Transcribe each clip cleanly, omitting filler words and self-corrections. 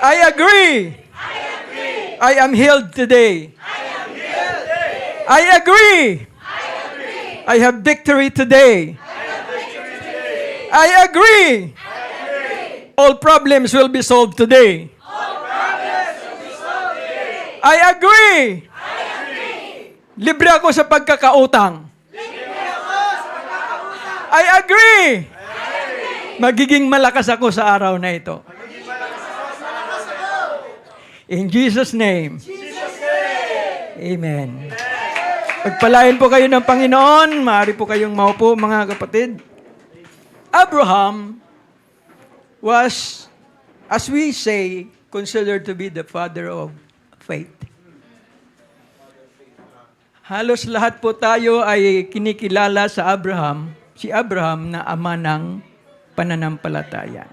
I agree. I am healed today. I agree. I have victory today. I agree. All problems will be solved today. I agree. Libre ako sa pagkakautang. I agree. Magiging malakas ako sa araw na ito. In Jesus' name. Amen. Pagpalain po kayo ng Panginoon. Maaari po kayong maupo, mga kapatid. Abraham was, as we say, considered to be the father of faith. Halos lahat po tayo ay kinikilala sa Abraham, si Abraham na ama ng pananampalataya.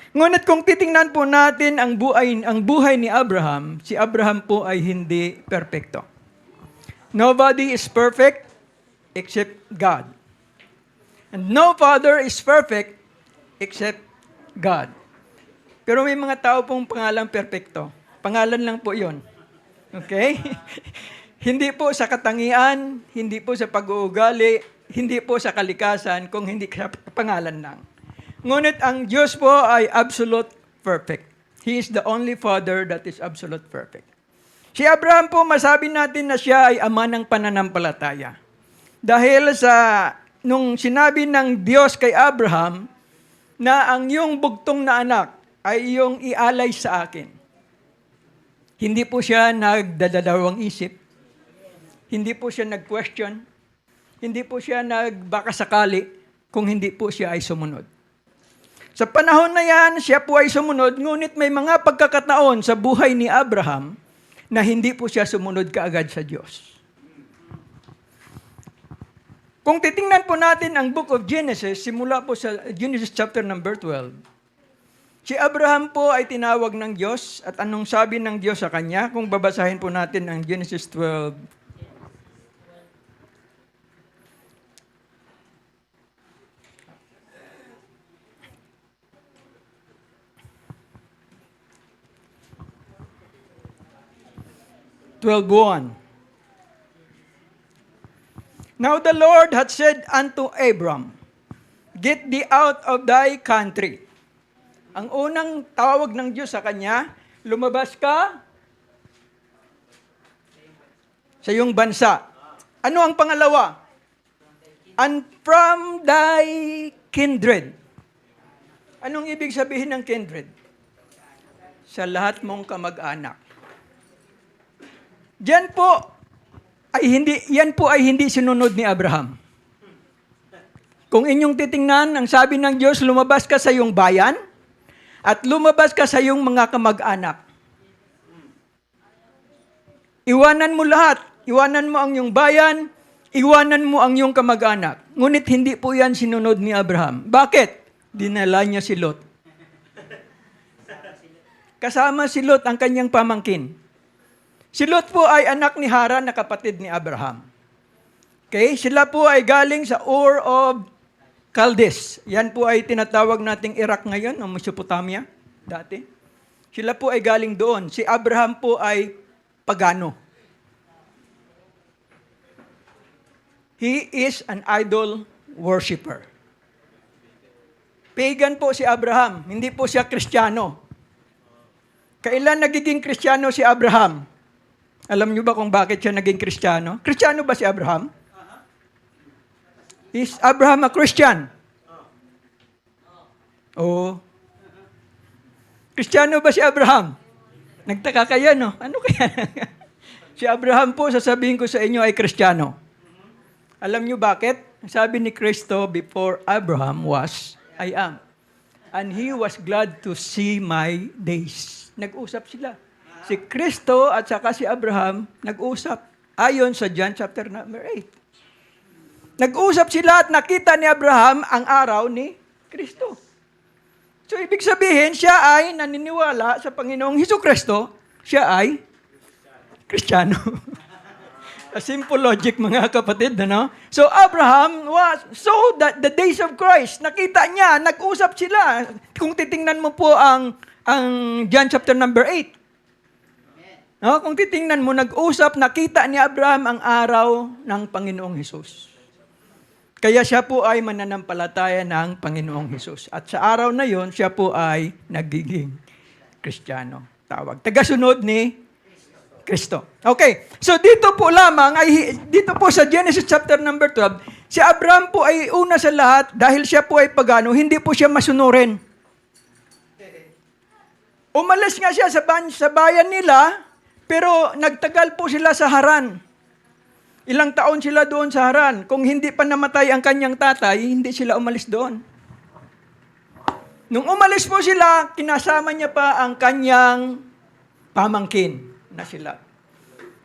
Ngunit kung titingnan po natin ang buhay ni Abraham, si Abraham po ay hindi perpekto. Nobody is perfect except God. And no father is perfect except God. Pero may mga tao pong pangalang perpekto. Pangalan lang po yon. Okay? Hindi po sa katangian, hindi po sa pag-uugali, hindi po sa kalikasan, kung hindi sa pangalan lang. Ngunit ang Diyos po ay absolute perfect. He is the only Father that is absolute perfect. Si Abraham po, masabi natin na siya ay ama ng pananampalataya. Dahil sa nung sinabi ng Diyos kay Abraham na ang iyong bugtong na anak ay iyong ialay sa akin. Hindi po siya nagdadalawang isip. Hindi po siya nag-question. Hindi po siya nagbakasakali kung hindi po siya ay sumunod. Sa panahon na yan, siya po ay sumunod, ngunit may mga pagkakataon sa buhay ni Abraham na hindi po siya sumunod kaagad sa Diyos. Kung titingnan po natin ang book of Genesis, simula po sa Genesis chapter number 12, si Abraham po ay tinawag ng Diyos at anong sabi ng Diyos sa kanya? Kung babasahin po natin ang Genesis 12, Now the Lord had said unto Abram, Get thee out of thy country. Ang unang tawag ng Diyos sa kanya, lumabas ka sa iyong bansa. Ano ang pangalawa? And from thy kindred. Anong ibig sabihin ng kindred? Sa lahat mong kamag-anak. Yan po ay hindi sinunod ni Abraham. Kung inyong titingnan, ang sabi ng Diyos, lumabas ka sa iyong bayan at lumabas ka sa iyong mga kamag-anak. Iwanan mo lahat. Iwanan mo ang iyong bayan, iwanan mo ang iyong kamag-anak. Ngunit hindi po yan sinunod ni Abraham. Bakit? Dinala niya si Lot. Kasama si Lot ang kanyang pamangkin. Si Lot po ay anak ni Haran na kapatid ni Abraham. Okay? Sila po ay galing sa Ur of Chaldees. Yan po ay tinatawag nating Iraq ngayon, o Mesopotamia, dati. Sila po ay galing doon. Si Abraham po ay pagano. He is an idol worshiper. Pagan po si Abraham, hindi po siya Kristiyano. Kailan nagiging Kristiyano si Abraham? Alam niyo ba kung bakit siya naging Kristiyano? Kristiyano ba si Abraham? Is Abraham a Christian? Oo. Kristiyano ba si Abraham? Nagtaka kayo, no? Ano kaya? Si Abraham po, sasabihin ko sa inyo, ay Kristiyano. Alam niyo bakit? Sabi ni Kristo, before Abraham was, I am. And he was glad to see my days. Nag-usap sila. Si Kristo at saka si Abraham nag-usap ayon sa John chapter number 8. Nag-usap sila at nakita ni Abraham ang araw ni Kristo. So ibig sabihin, siya ay naniniwala sa Panginoong Hesukristo, siya ay Kristiyano. A simple logic, mga kapatid, ano? So Abraham saw that the days of Christ. Nakita niya, nag-usap sila. Kung titingnan mo po ang ang John chapter number 8. No, kung titingnan mo, nag-usap, nakita ni Abraham ang araw ng Panginoong Hesus. Kaya siya po ay mananampalataya ng Panginoong Hesus. At sa araw na yon, siya po ay nagiging Kristiyano. Tawag. Tagasunod ni Kristo. Okay. So dito po lamang, dito po sa Genesis chapter number 12, si Abraham po ay una sa lahat, dahil siya po ay pagano, hindi po siya masunurin. Umalis nga siya sa bayan nila, pero nagtagal po sila sa Haran. Ilang taon sila doon sa Haran. Kung hindi pa namatay ang kanyang tatay, hindi sila umalis doon. Nung umalis po sila, kinasama niya pa ang kanyang pamangkin na sila.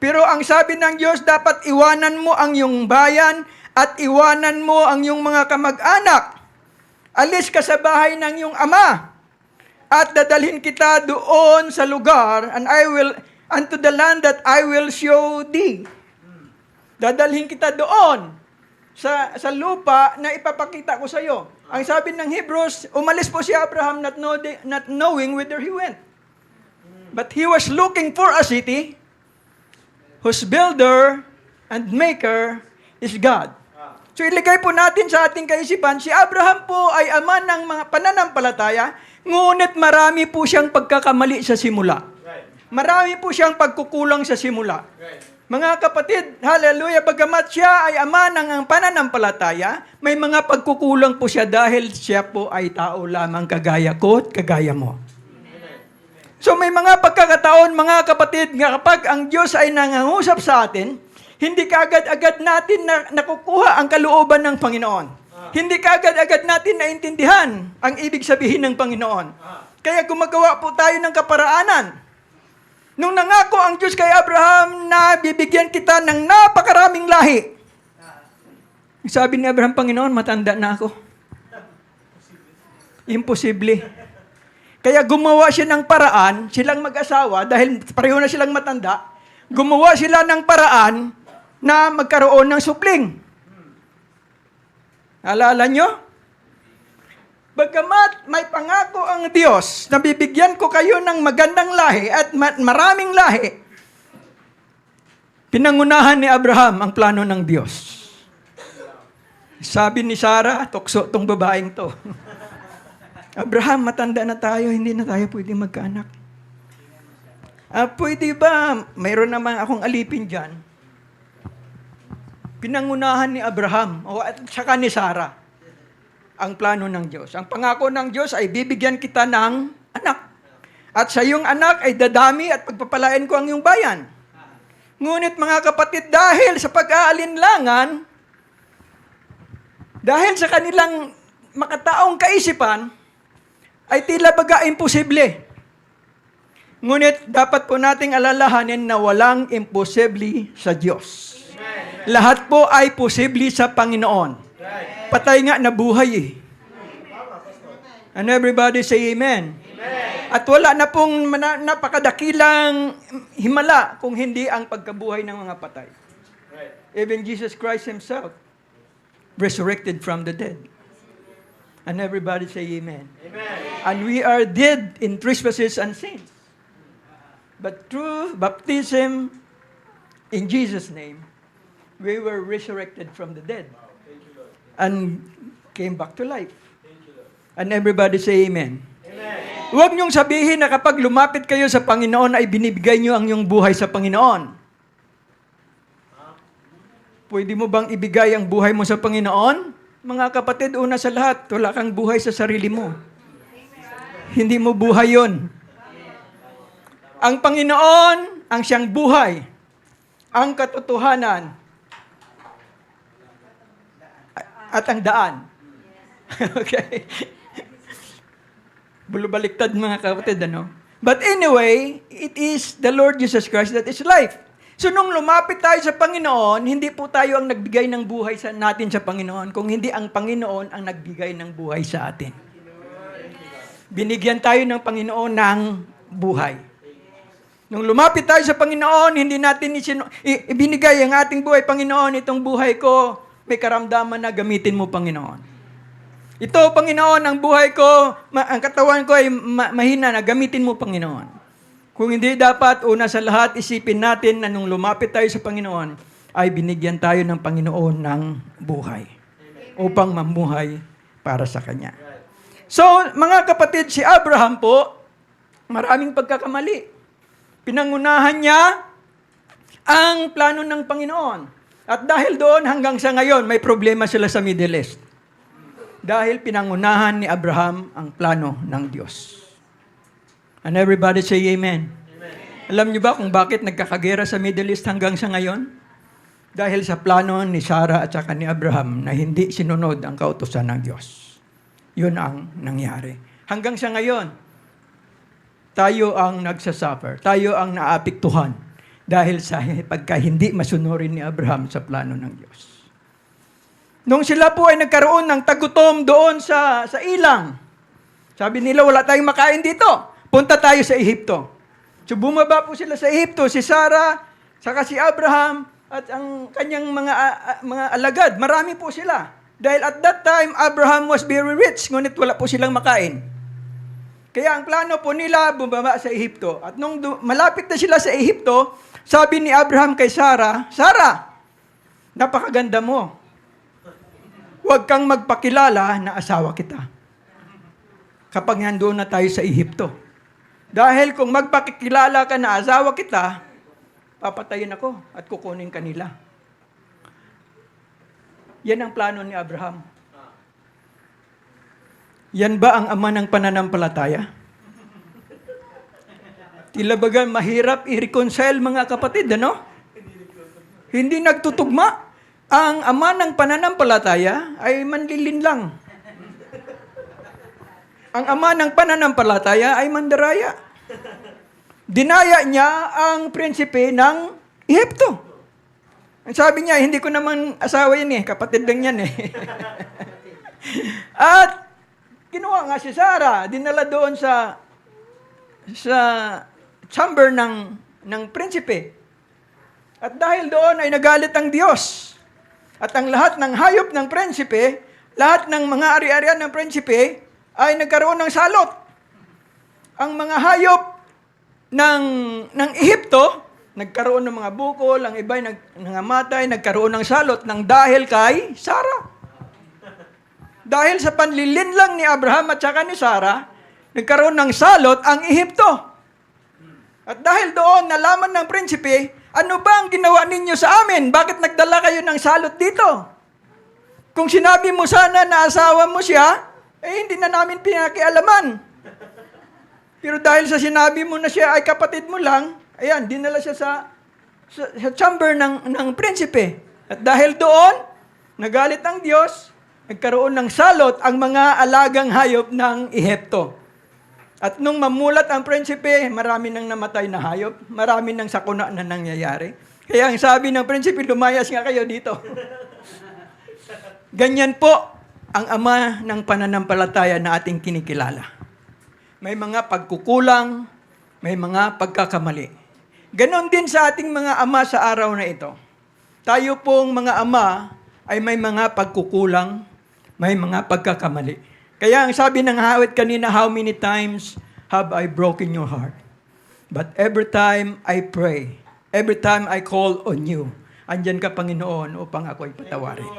Pero ang sabi ng Diyos, dapat iwanan mo ang iyong bayan at iwanan mo ang iyong mga kamag-anak. Alis ka sa bahay ng iyong ama at dadalhin kita doon sa lugar and I will unto the land that I will show thee. Dadalhin kita doon sa lupa na ipapakita ko sa iyo. Ang sabi ng Hebrews, umalis po si Abraham not knowing whither he went. But he was looking for a city whose builder and maker is God. So ilagay po natin sa ating kaisipan, si Abraham po ay ama ng mga pananampalataya, ngunit marami po siyang pagkakamali sa simula. Marami po siyang pagkukulang sa simula. Mga kapatid, hallelujah, bagamat siya ay ama ng pananampalataya, may mga pagkukulang po siya dahil siya po ay tao lamang kagaya ko at kagaya mo. So may mga pagkakataon, mga kapatid, nga kapag ang Diyos ay nangangusap sa atin, hindi kaagad-agad natin nakukuha ang kalooban ng Panginoon. Hindi kaagad-agad natin naintindihan ang ibig sabihin ng Panginoon. Kaya gumagawa po tayo ng kaparaanan. Nung nangako ang Diyos kay Abraham na bibigyan kita ng napakaraming lahi. Sabi ni Abraham, Panginoon, matanda na ako. Imposible. Kaya gumawa siya ng paraan, silang mag-asawa, dahil pareho na silang matanda, gumawa sila ng paraan na magkaroon ng supling. Alala nyo? Bagamat may pangako ang Diyos na bibigyan ko kayo ng magandang lahi at maraming lahi, pinangunahan ni Abraham ang plano ng Diyos. Sabi ni Sarah, tukso tong babaeng to. Abraham, matanda na tayo, hindi na tayo pwede magkaanak. Pwede ba, mayroon naman akong alipin dyan. Pinangunahan ni Abraham at saka ni Sarah ang plano ng Diyos. Ang pangako ng Diyos ay bibigyan kita ng anak. At sa iyong anak ay dadami at pagpapalain ko ang iyong bayan. Ngunit mga kapatid, dahil sa pag-aalinlangan, dahil sa kanilang makataong kaisipan, ay tila baga imposible. Ngunit dapat po nating alalahanin na walang imposible sa Diyos. Lahat po ay posible sa Panginoon. Patay nga, nabuhay eh. And everybody say amen. At wala na pong napakadakilang himala kung hindi ang pagkabuhay ng mga patay. Even Jesus Christ Himself resurrected from the dead. And everybody say amen. And we are dead in trespasses and sins. But through baptism in Jesus' name, we were resurrected from the dead. And came back to life. And everybody say amen. Huwag niyong sabihin na kapag lumapit kayo sa Panginoon ay binibigay niyo ang iyong buhay sa Panginoon. Pwede mo bang ibigay ang buhay mo sa Panginoon? Mga kapatid, una sa lahat, wala kang buhay sa sarili mo. Hindi mo buhay yon. Ang Panginoon, ang siyang buhay, ang katotohanan, at ang daan. Okay? Bulubaliktad mga kapatid, ano? But anyway, it is the Lord Jesus Christ that is life. So nung lumapit tayo sa Panginoon, hindi po tayo ang nagbigay ng buhay natin sa Panginoon, kung hindi ang Panginoon ang nagbigay ng buhay sa atin. Binigyan tayo ng Panginoon ng buhay. Nung lumapit tayo sa Panginoon, hindi natin ibinigay ang ating buhay. Panginoon, itong buhay ko, may karamdaman na gamitin mo, Panginoon. Ito, Panginoon, ang buhay ko, ang katawan ko ay mahina na, gamitin mo, Panginoon. Kung hindi dapat, una sa lahat, isipin natin na nung lumapit tayo sa Panginoon, ay binigyan tayo ng Panginoon ng buhay upang mamuhay para sa Kanya. So, mga kapatid, si Abraham po, maraming pagkakamali. Pinangunahan niya ang plano ng Panginoon. At dahil doon, hanggang sa ngayon, may problema sila sa Middle East. Dahil pinangunahan ni Abraham ang plano ng Diyos. And everybody say amen. Amen. Alam niyo ba kung bakit nagkakagera sa Middle East hanggang sa ngayon? Dahil sa plano ni Sarah at saka ni Abraham na hindi sinunod ang kautusan ng Diyos. Yun ang nangyari. Hanggang sa ngayon, tayo ang nagsasuffer. Tayo ang naapektuhan dahil sa pagka hindi masunurin ni Abraham sa plano ng Diyos. Nung sila po ay nagkaroon ng tagutom doon sa ilang, sabi nila, wala tayong makain dito. Punta tayo sa Ehipto. So bumaba po sila sa Ehipto, si Sarah, saka si Abraham, at ang kanyang mga alagad. Marami po sila. Dahil at that time, Abraham was very rich, ngunit wala po silang makain. Kaya ang plano po nila, bumaba sa Ehipto. At nung malapit na sila sa Ehipto, sabi ni Abraham kay Sarah, Sarah, napakaganda mo. Huwag kang magpakilala na asawa kita. Kapag nandoon na tayo sa Ehipto. Dahil kung magpakilala ka na asawa kita, papatayin ako at kukunin ka nila. Yan ang plano ni Abraham. Yan ba ang ama ng pananampalataya? Tila baga mahirap i-reconcile mga kapatid, ano? Hindi nagtutugma. Ang ama ng pananampalataya ay manlilinlang. Ang ama ng pananampalataya ay mandaraya. Dinaya niya ang prinsipe ng Ehipto. Ang sabi niya, hindi ko naman asawa yan kapatid lang yan At kinuha nga si Sarah, dinala doon sa chamber ng prinsipe. At dahil doon ay nagalit ang Diyos. At ang lahat ng hayop ng prinsipe, lahat ng mga ari-arian ng prinsipe, ay nagkaroon ng salot. Ang mga hayop ng Ehipto, nagkaroon ng mga bukol, ang iba ay nangamatay, nagkaroon ng salot ng dahil kay Sarah. Dahil sa panlilinlang ni Abraham at saka ni Sarah, nagkaroon ng salot ang Ehipto. At dahil doon, nalaman ng prinsipe, ano ba ang ginawa ninyo sa amin? Bakit nagdala kayo ng salot dito? Kung sinabi mo sana na asawa mo siya, hindi na namin pinakialaman. Pero dahil sa sinabi mo na siya ay kapatid mo lang, ayan, dinala siya sa chamber ng prinsipe. At dahil doon, nagalit ang Diyos, nagkaroon ng salot ang mga alagang hayop ng Ehipto. At nung mamulat ang prinsipe, marami nang namatay na hayop, marami nang sakuna na nangyayari. Kaya ang sabi ng prinsipe, lumayas nga kayo dito. Ganyan po ang ama ng pananampalataya na ating kinikilala. May mga pagkukulang, may mga pagkakamali. Ganon din sa ating mga ama sa araw na ito. Tayo pong mga ama ay may mga pagkukulang, may mga pagkakamali. Kaya ang sabi ng awit kanina, how many times have I broken your heart? But every time I pray, every time I call on you, andyan ka, Panginoon, upang ako'y patawarin.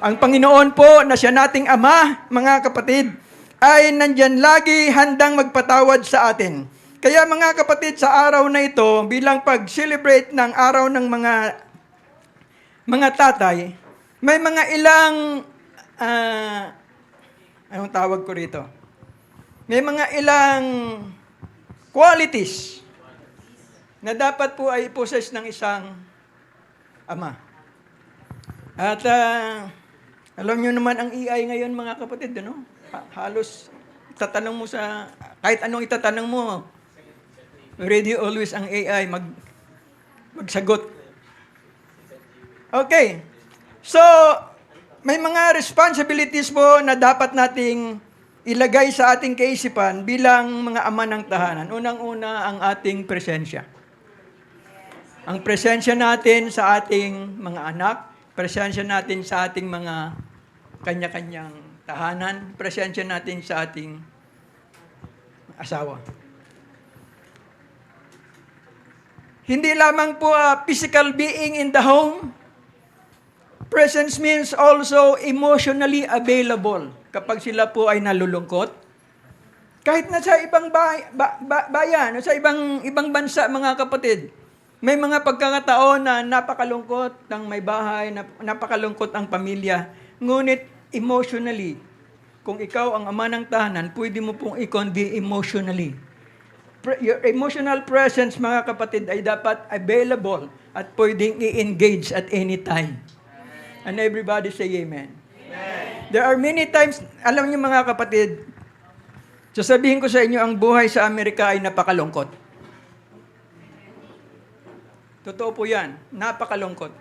Ang Panginoon po na siya nating Ama, mga kapatid, ay nandyan lagi handang magpatawad sa atin. Kaya mga kapatid, sa araw na ito, bilang pag-celebrate ng araw ng mga tatay, may mga ilang anong tawag ko rito? May mga ilang qualities na dapat po ay possess ng isang ama. At alam nyo naman ang AI ngayon, mga kapatid, ano? Halos tatanong mo kahit anong itatanong mo, ready always ang AI magsagot. Okay. So, may mga responsibilities po na dapat nating ilagay sa ating kaisipan bilang mga ama ng tahanan. Unang-una, ang ating presensya. Ang presensya natin sa ating mga anak, presensya natin sa ating mga kanya-kanyang tahanan, presensya natin sa ating asawa. Hindi lamang po physical being in the home. Presence means also emotionally available. Kapag sila po ay nalulungkot, kahit na sa ibang bayan, sa ibang bansa, mga kapatid, may mga pagkakataon na napakalungkot ng may bahay, napakalungkot ang pamilya. Ngunit emotionally, kung ikaw ang ama ng tahanan, pwede mo pong i-convey emotionally. Your emotional presence, mga kapatid, ay dapat available at pwedeng i-engage at any time. And everybody say amen. Amen. There are many times, alam niyo mga kapatid, sasabihin ko sa inyo, ang buhay sa Amerika ay napakalungkot. Totoo po yan, napakalungkot.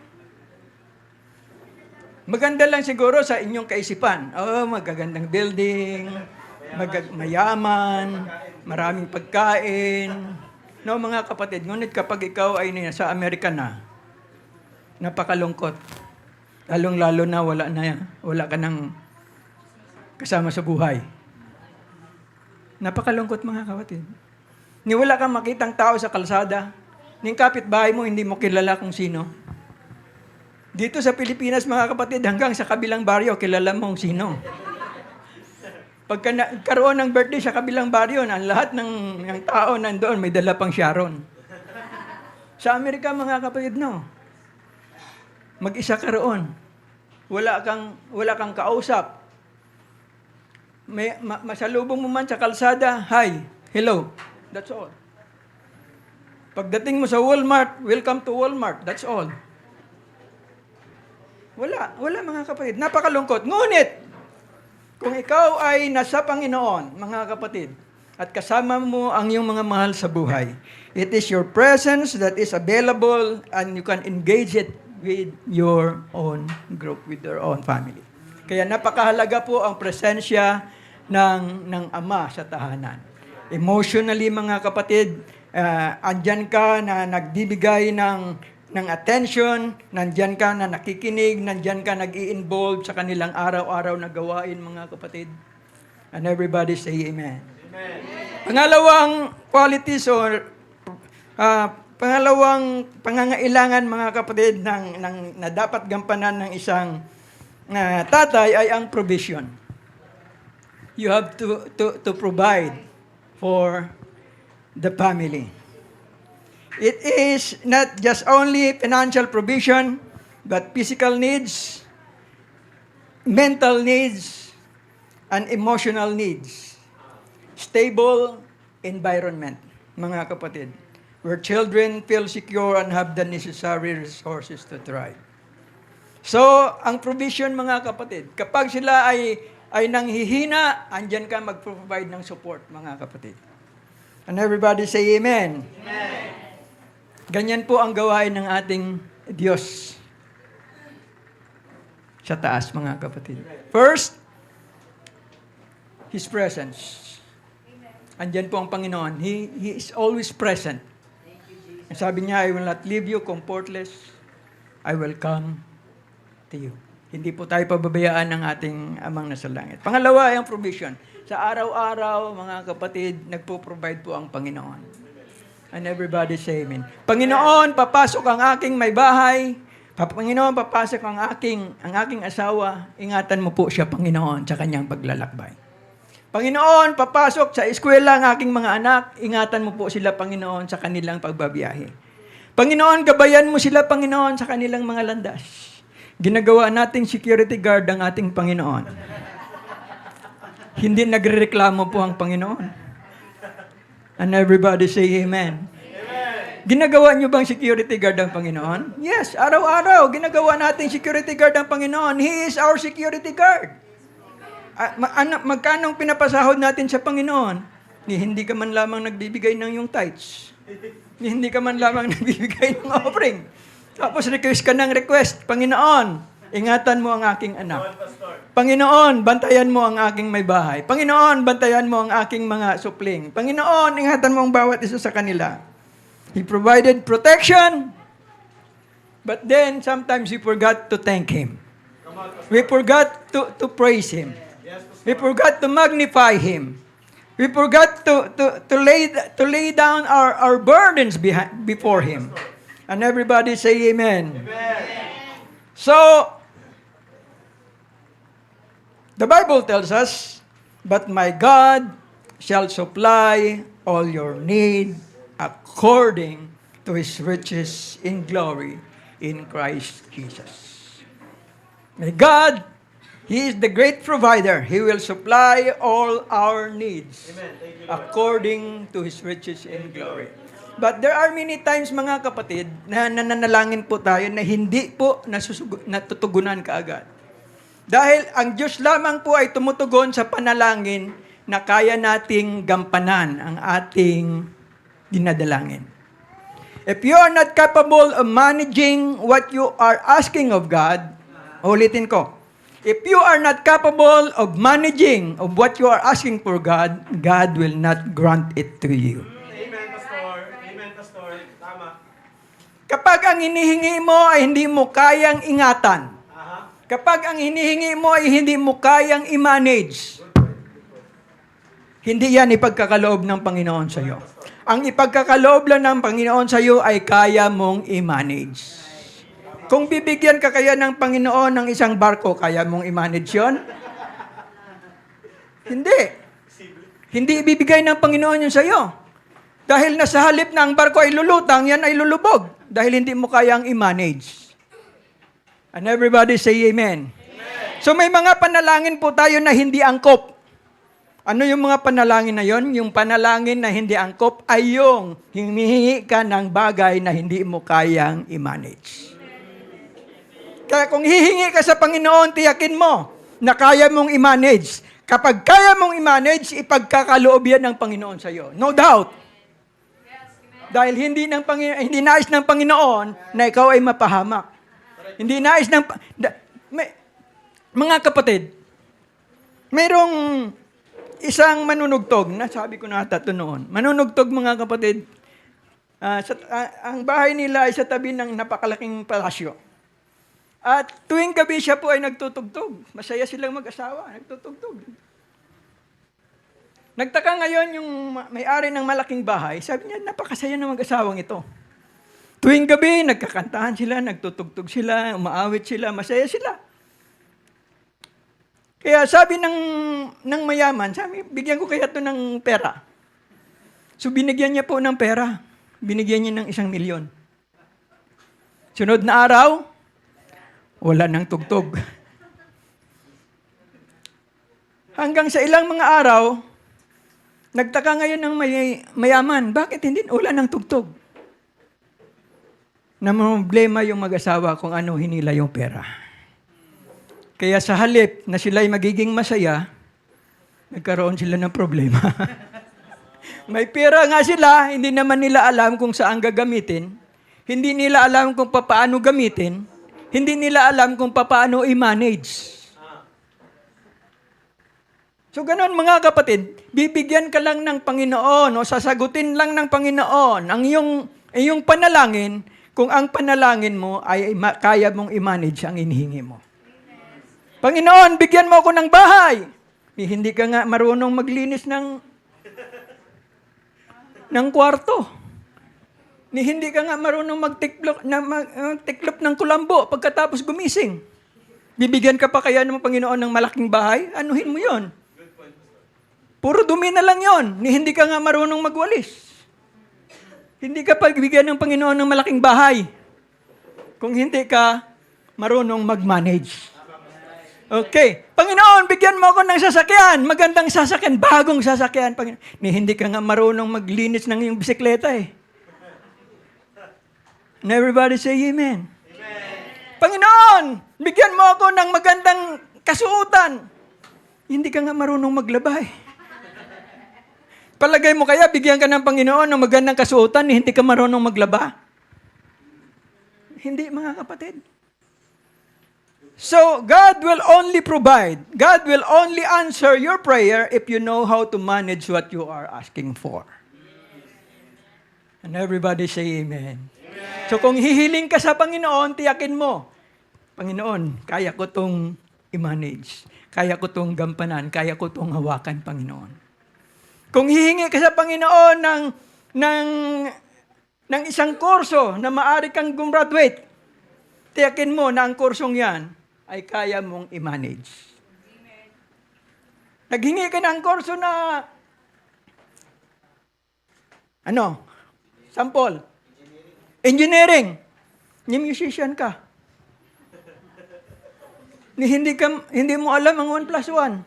Maganda lang siguro sa inyong kaisipan. Magagandang building, mayaman, maraming pagkain. No, mga kapatid, ngunit kapag ikaw ay sa Amerika na, napakalungkot. Lalong-lalo na wala ka nang kasama sa buhay. Napakalungkot, mga kapatid. Ni wala kang makitang tao sa kalsada. Ning kapitbahay mo, hindi mo kilala kung sino. Dito sa Pilipinas, mga kapatid, hanggang sa kabilang baryo, kilala mo kung sino. Pagka nagkaroon ng birthday sa kabilang baryo, ang lahat ng tao nandoon, may dala pang Sharon. Sa Amerika, mga kapatid, no. Mag-isa ka roon. Wala kang kausap. Masalubong mo man sa kalsada, hi, hello. That's all. Pagdating mo sa Walmart, welcome to Walmart. That's all. Wala mga kapatid. Napakalungkot. Ngunit, kung ikaw ay nasa Panginoon, mga kapatid, at kasama mo ang iyong mga mahal sa buhay, it is your presence that is available and you can engage it with your own group, with your own family. Kaya napakahalaga po ang presensya ng Ama sa tahanan. Emotionally, mga kapatid, andyan ka na nagbibigay ng attention, nandyan ka na nakikinig, nandyan ka nag-i-involve sa kanilang araw-araw na gawain, mga kapatid. And everybody say amen. Amen. Pangalawang qualities or pangalawang pangangailangan, mga kapatid, na dapat gampanan ng isang tatay ay ang provision. You have to provide for the family. It is not just only financial provision, but physical needs, mental needs, and emotional needs. Stable environment, mga kapatid, where children feel secure and have the necessary resources to thrive. So, ang provision, mga kapatid, kapag sila ay nanghihina, andyan ka mag-provide ng support, mga kapatid. And everybody say amen. Amen. Ganyan po ang gawain ng ating Diyos sa taas, mga kapatid. First, His presence. Andyan po ang Panginoon. He is always present. Sabi niya, I will not leave you comfortless. I will come to you. Hindi po tayo pababayaan ng ating Amang nasa langit. Pangalawa ay ang provision. Sa araw-araw, mga kapatid, nagpo-provide po ang Panginoon. And everybody say amen. Panginoon, papasok ang aking may bahay. Panginoon, papasok ang aking asawa. Ingatan mo po siya, Panginoon, sa kanyang paglalakbay. Panginoon, papasok sa eskwela ang aking mga anak. Ingatan mo po sila, Panginoon, sa kanilang pagbabiyahe. Panginoon, gabayan mo sila, Panginoon, sa kanilang mga landas. Ginagawa nating security guard ang ating Panginoon. Hindi nagrereklamo po ang Panginoon. And everybody say amen. Amen. Ginagawa niyo bang security guard ang Panginoon? Yes, araw-araw, ginagawa natin security guard ang Panginoon. He is our security guard. Magkanong pinapasahod natin sa Panginoon? Hindi ka man lamang nagbibigay ng yung tithes. Hindi ka man lamang nagbibigay ng offering. Tapos request ka ng request, Panginoon, ingatan mo ang aking anak. Panginoon, bantayan mo ang aking may bahay. Panginoon, bantayan mo ang aking mga supling. Panginoon, ingatan mo ang bawat isa sa kanila. He provided protection, but then sometimes we forgot to thank Him. We forgot to praise Him. We forgot to magnify Him. We forgot to lay down our burdens before Him. And everybody say amen. So, the Bible tells us, but my God shall supply all your need according to His riches in glory in Christ Jesus. May God, He is the great provider. He will supply all our needs according to His riches in glory. But there are many times, mga kapatid, na nananalangin po tayo na hindi po natutugunan kaagad. Dahil ang Diyos lamang po ay tumutugon sa panalangin na kaya nating gampanan ang ating dinadalangin. If you are not capable of managing what you are asking of God, ulitin ko, if you are not capable of managing of what you are asking for God, God will not grant it to you. Amen, Pastor. Amen, Pastor. Tama. Kapag ang hinihingi mo ay hindi mo kayang ingatan, kapag ang hinihingi mo ay hindi mo kayang i-manage, hindi yan ipagkakaloob ng Panginoon sa iyo. Ang ipagkakaloob lang ng Panginoon sa iyo ay kaya mong i-manage. Kung bibigyan ka kaya ng Panginoon ng isang barko, kaya mong i-manage yun? Hindi. Hindi ibibigay ng Panginoon yun sa iyo. Dahil nasa halip na ang barko ay lulutang, yan ay lulubog. Dahil hindi mo kayang i-manage. And everybody say amen. So may mga panalangin po tayo na hindi angkop. Ano yung mga panalangin na yon? Yung panalangin na hindi angkop ay yung humihingi ka ng bagay na hindi mo kayang i-manage. Kaya kung hihingi ka sa Panginoon, tiyakin mo na kaya mong i-manage. Kapag kaya mong i-manage, ipagkakaloob yan ng Panginoon sa iyo. No doubt. Dahil hindi nais ng Panginoon na ikaw ay mapahamak. Hindi nais ng... Mga kapatid, mayroong isang manunugtog, nasabi ko na ito noon. Manunugtog, mga kapatid, ang bahay nila ay sa tabi ng napakalaking palasyo. At tuwing gabi siya po ay nagtutugtog. Masaya silang mag-asawa, nagtutugtog. Nagtaka ngayon yung may-ari ng malaking bahay, sabi niya, napakasaya ng mag-asawang ito. Tuwing gabi, nagkakantahan sila, nagtutugtog sila, umaawit sila, masaya sila. Kaya sabi ng mayaman, sabi, bigyan ko kaya ito ng pera. So binigyan niya po ng pera. Binigyan niya ng 1,000,000. Sunod na araw, wala nang tugtog. Hanggang sa ilang mga araw, nagtaka ngayon ng mayaman, bakit hindi wala nang tugtog? Namumblema yung mag-asawa kung ano hinila yung pera. Kaya sa halip na sila'y magiging masaya, nagkaroon sila ng problema. May pera nga sila, hindi naman nila alam kung saan gagamitin. Hindi nila alam kung paano gamitin. Hindi nila alam kung paano i-manage. So ganun mga kapatid, bibigyan ka lang ng Panginoon o sasagutin lang ng Panginoon ang iyong panalangin kung ang panalangin mo ay kaya mong i-manage ang inihingi mo. Panginoon, bigyan mo ako ng bahay. Hindi ka nga marunong maglinis ng kwarto. Hindi ka nga marunong magtiklop ng kulambo pagkatapos gumising. Bibigyan ka pa kaya ng Panginoon ng malaking bahay? Anuhin mo yon? Puro dumi na lang yon. Hindi ka nga marunong magwalis. Hindi ka pagbigyan ng Panginoon ng malaking bahay kung hindi ka marunong mag-manage. Okay. Panginoon, bigyan mo ako ng sasakyan. Magandang sasakyan. Bagong sasakyan. Hindi ka nga marunong maglinis ng iyong bisikleta eh. And everybody say amen. Amen. Panginoon, bigyan mo ako ng magandang kasuotan. Hindi ka nga marunong maglaba eh. Palagay mo kaya, bigyan ka ng Panginoon ng magandang kasuotan, hindi ka marunong maglaba? Hindi, mga kapatid. So, God will only provide. God will only answer your prayer if you know how to manage what you are asking for. And everybody say amen. Amen. So, kung hihiling ka sa Panginoon, tiyakin mo, Panginoon, kaya ko itong i-manage. kaya ko itong gampanan, kaya ko itong hawakan, Panginoon. Kung hihingi ka sa Panginoon ng isang kurso na maaari kang gumraduate, tiyakin mo na ang kursong yan ay kaya mong i-manage. Naghingi ka ng kurso na, sample, engineering, ni musician ka. Hindi mo alam ang 1+1.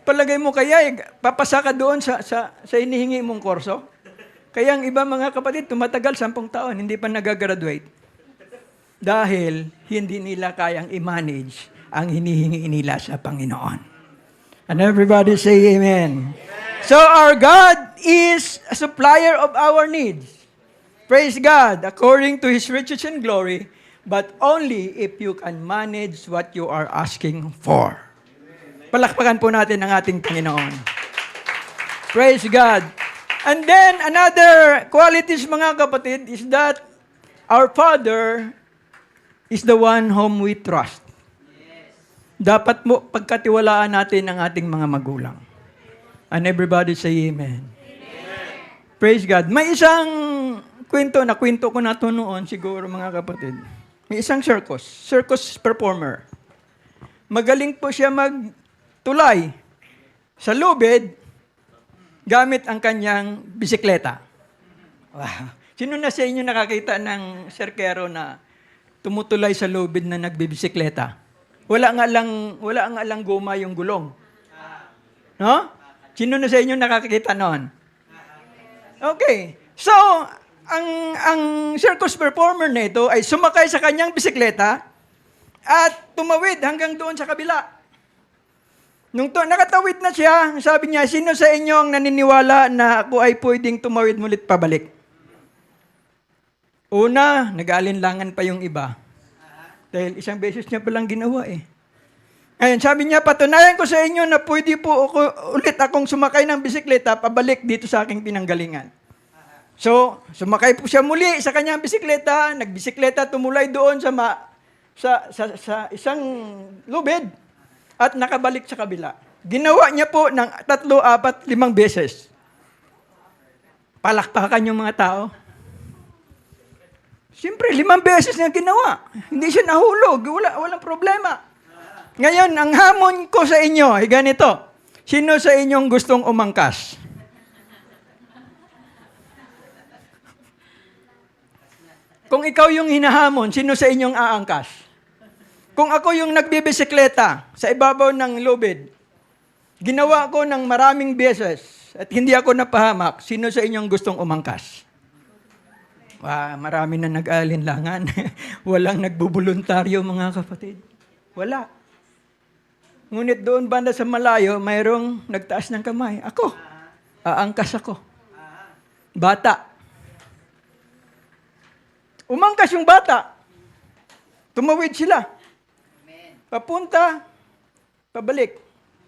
Palagay mo kaya, papasa ka doon sa inihingi mong kurso? Kaya ang iba mga kapatid, tumatagal 10 taon, hindi pa nagagraduate. Dahil hindi nila kayang i-manage ang hinihingi nila sa Panginoon. And everybody say amen. So our God is a supplier of our needs. Praise God, according to His riches and glory, but only if you can manage what you are asking for. Palakpakan po natin ang ating Panginoon. Praise God. And then, another qualities, mga kapatid, is that our Father is the one whom we trust. Dapat mo pagkatiwalaan natin ang ating mga magulang. And everybody say amen. Praise God. May isang kwento ko na ito noon, siguro mga kapatid. May isang circus performer. Magaling po siya magtulay sa lubid gamit ang kanyang bisikleta. Wow. Sino na sa inyo nakakita ng serkero na tumutulay sa lubid na nagbibisikleta? Wala nga lang guma yung gulong. No? Sino na sa inyo nakakita noon? Okay. So, ang circus performer na ito ay sumakay sa kanyang bisikleta at tumawid hanggang doon sa kabila. Nung nakatawid na siya, sabi niya, sino sa inyo ang naniniwala na ako ay pwedeng tumawid mulit pabalik? Una, nag-aalinlangan pa yung iba. Dahil isang beses niya palang ginawa eh. Ayun, sabi niya, patunayan ko sa inyo na pwede po ulit akong sumakay ng bisikleta pabalik dito sa aking pinanggalingan. So, sumakay po siya muli sa kanyang bisikleta, nagbisikleta, tumulay doon sa isang lubid at nakabalik sa kabila. Ginawa niya po ng 3, 4, 5 beses. Palakpakan yung mga tao. Siyempre, 5 beses niya ginawa. Hindi siya nahulog. Walang problema. Ngayon, ang hamon ko sa inyo ay ganito. Sino sa inyong gustong umangkas? Kung ikaw yung hinahamon, sino sa inyong aangkas? Kung ako yung nagbibisikleta sa ibabaw ng lubid, ginawa ko ng maraming beses at hindi ako napahamak, sino sa inyong gustong umangkas? Marami na nag-aalinlangan. Walang nagbubuluntaryo, mga kapatid. Wala. Ngunit doon banda sa malayo, mayroong nagtaas ng kamay. Ako. Aangkas ako. Bata. Umangkas yung bata. Tumawid sila. Papunta, pabalik.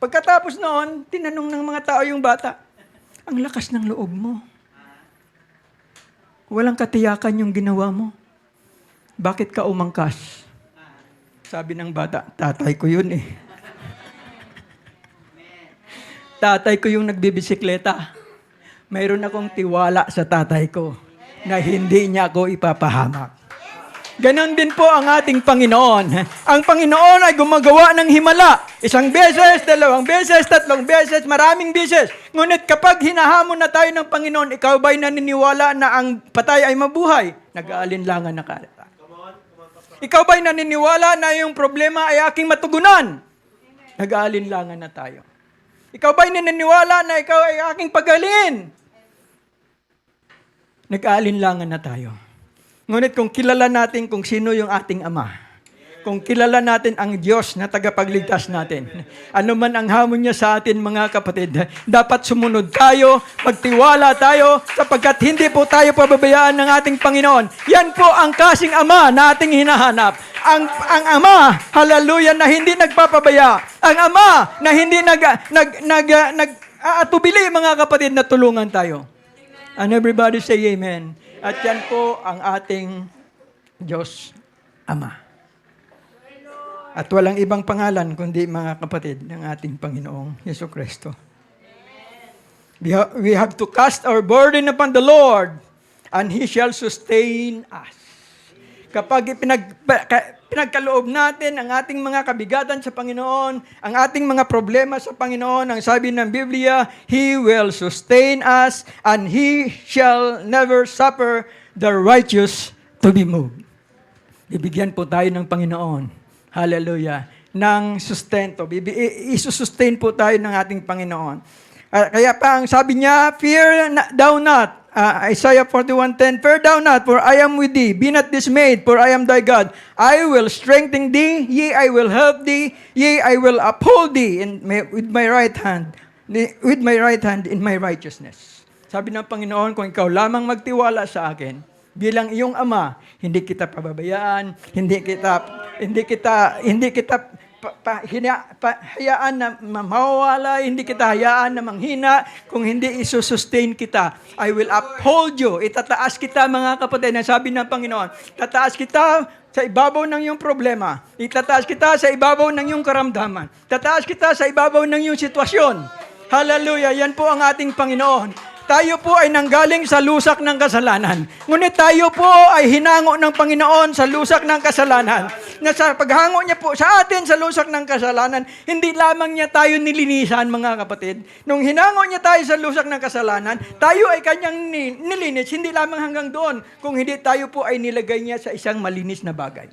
Pagkatapos noon, tinanong ng mga tao yung bata, ang lakas ng loob mo. Walang katiyakan yung ginawa mo. Bakit ka umangkas? Sabi ng bata, tatay ko yun eh. Tatay ko yung nagbibisikleta. Mayroon akong tiwala sa tatay ko na hindi niya ako ipapahamak. Ganon din po ang ating Panginoon. Ang Panginoon ay gumagawa ng himala. 1 beses, 2 beses, 3 beses, maraming beses. Ngunit kapag hinahamon na tayo ng Panginoon, ikaw ba'y naniniwala na ang patay ay mabuhay? Nag-aalinlangan na ka. Ikaw ba'y naniniwala na yung problema ay aking matugunan? Nag-aalinlangan na tayo. Ikaw ba'y naniniwala na ikaw ay aking pagalingin? Nag-aalinlangan na tayo. Ngunit kung kilala natin kung sino yung ating Ama, kung kilala natin ang Diyos na tagapagligtas natin, ano man ang hamon niya sa atin, mga kapatid, dapat sumunod tayo, magtiwala tayo, sapagkat hindi po tayo pababayaan ng ating Panginoon. Yan po ang kasing Ama na ating hinahanap. Ang Ama, hallelujah, na hindi nagpapabaya. Ang Ama na hindi nag-aatubili, mga kapatid, na tulungan tayo. And everybody say amen. At yan po ang ating Diyos Ama. At walang ibang pangalan kundi mga kapatid ng ating Panginoong Yesu Kristo. We have to cast our burden upon the Lord and He shall sustain us. Kapag pinagkaloob natin ang ating mga kabigatan sa Panginoon, ang ating mga problema sa Panginoon, ang sabi ng Biblia, He will sustain us and He shall never suffer the righteous to be moved. Bibigyan po tayo ng Panginoon. Hallelujah. Ng sustento. Isusustain po tayo ng ating Panginoon. Kaya pa ang sabi niya, fear thou not. Isaiah 41:10, fear thou not, for I am with thee. Be not dismayed, for I am thy God. I will strengthen thee, yea, I will help thee, yea, I will uphold thee with my right hand in my righteousness. Sabi ng Panginoon, kung ikaw lamang magtiwala sa akin, bilang iyong ama, hindi kita pababayaan, hindi kita hayaan na mawawala, hindi kita hayaan na manghina, kung hindi isusustain kita. I will uphold you. Itataas kita, mga kapatid, na sabi ng Panginoon. Tataas kita sa ibabaw ng iyong problema. Itataas kita sa ibabaw ng iyong karamdaman. Tataas kita sa ibabaw ng iyong sitwasyon. Hallelujah. Yan po ang ating Panginoon. Tayo po ay nanggaling sa lusak ng kasalanan. Ngunit tayo po ay hinango ng Panginoon sa lusak ng kasalanan. Na sa paghango niya po sa atin sa lusak ng kasalanan, hindi lamang niya tayo nilinisan, mga kapatid. Nung hinango niya tayo sa lusak ng kasalanan, tayo ay kanyang nilinis, hindi lamang hanggang doon, kung hindi tayo po ay nilagay niya sa isang malinis na bagay.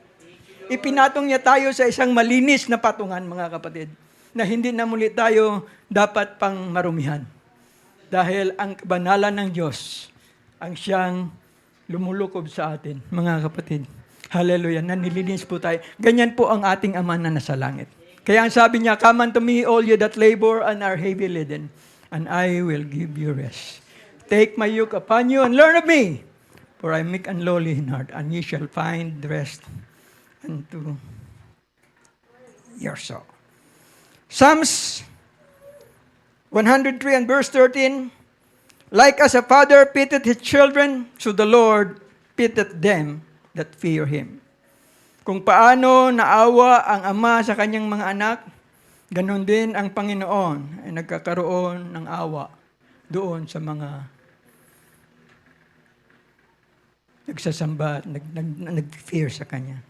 Ipinatong niya tayo sa isang malinis na patungan, mga kapatid, na hindi na muli tayo dapat pang marumihan. Dahil ang kabanalan ng Diyos ang siyang lumulukob sa atin, mga kapatid. Hallelujah, nanilinis po tayo. Ganyan po ang ating Ama na nasa langit. Kaya ang sabi niya, come unto me all you that labor and are heavy laden, and I will give you rest. Take my yoke upon you and learn of me, for I am meek and lowly in heart, and ye shall find rest unto your soul. Psalms 103 and verse 13, like as a father pitteth his children, so the Lord pitteth them that fear Him. Kung paano naawa ang Ama sa kanyang mga anak, ganon din ang Panginoon ay nagkakaroon ng awa doon sa mga nagsasamba, nag-fear sa Kanya.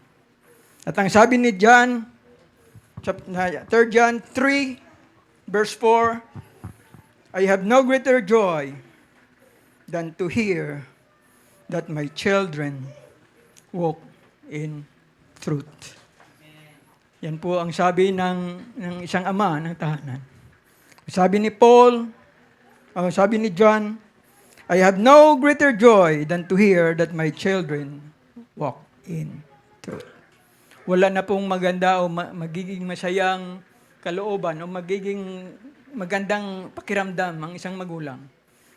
At ang sabi ni John, 3 John 3, verse 4, I have no greater joy than to hear that my children walk in truth. Yan po ang sabi ng isang ama ng tahanan. Sabi ni Paul, sabi ni John, I have no greater joy than to hear that my children walk in truth. Wala na pong maganda o magiging masayang kalooban o magiging magandang pakiramdam ang isang magulang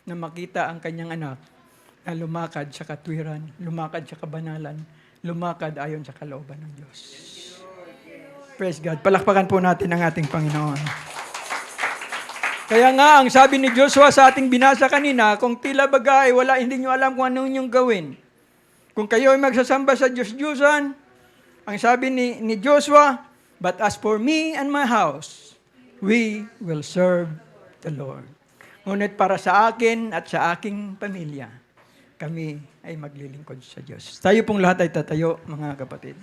na makita ang kanyang anak na lumakad sa katwiran, lumakad sa kabanalan, lumakad ayon sa kalooban ng Diyos. Praise God. Palakpakan po natin ang ating Panginoon. Kaya nga, ang sabi ni Joshua sa ating binasa kanina, kung tila bagay, hindi nyo alam kung anong inyong gawin. Kung kayo ay magsasamba sa Diyos-Diyusan, ang sabi ni Joshua, but as for me and my house, we will serve the Lord. Ngunit para sa akin at sa aking pamilya, kami ay maglilingkod sa Diyos. Tayo pong lahat ay tatayo, mga kapatid.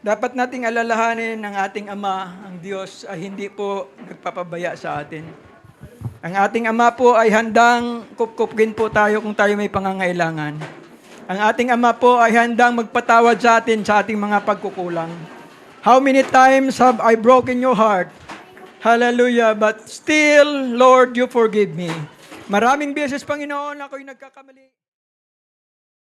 Dapat nating alalahanin ng ating Ama, ang Diyos ay hindi po nagpapabaya sa atin. Ang ating Ama po ay handang kupkupin po tayo kung tayo may pangangailangan. Ang ating Ama po ay handang magpatawad sa atin sa ating mga pagkukulang. How many times have I broken your heart? Hallelujah, but still, Lord, you forgive me. Maraming beses, Panginoon, ako'y nagkakamali.